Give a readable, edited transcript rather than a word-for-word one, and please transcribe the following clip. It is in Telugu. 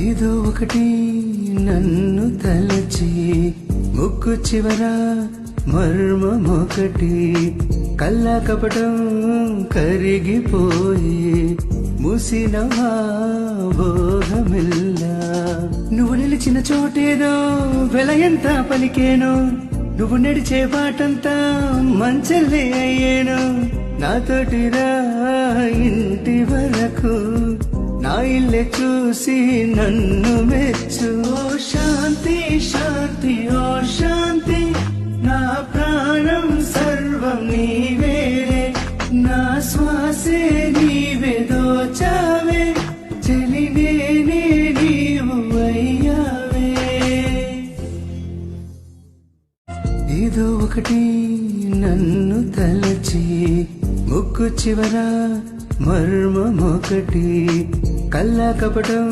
ఏదో ఒకటి నన్ను తలచి ముక్కు చివర మర్మమొకటి కల్లా కపటం కరిగిపోయి ముసినవా భోగమిల్లా నువ్వు నిలిచిన చోటేదో వెలయంత పలికేను నువ్వు నడిచే బాటంతా మంచల్లే అయ్యేను నాతోటి రా ఇంటి వరకు నా ఇల్లే చూసి నన్ను మెచ్చు ఓ శాంతి శాంతి ఓ శాంతి నా ప్రాణం సర్వం నీవేరే నా శ్వాసే నీవే దోచావే చెలినే నీవు అయ్యావే ఏదో ఒకటి నన్ను తలచి ముక్కు చివర మర్మమొకటి కల్లా కపటం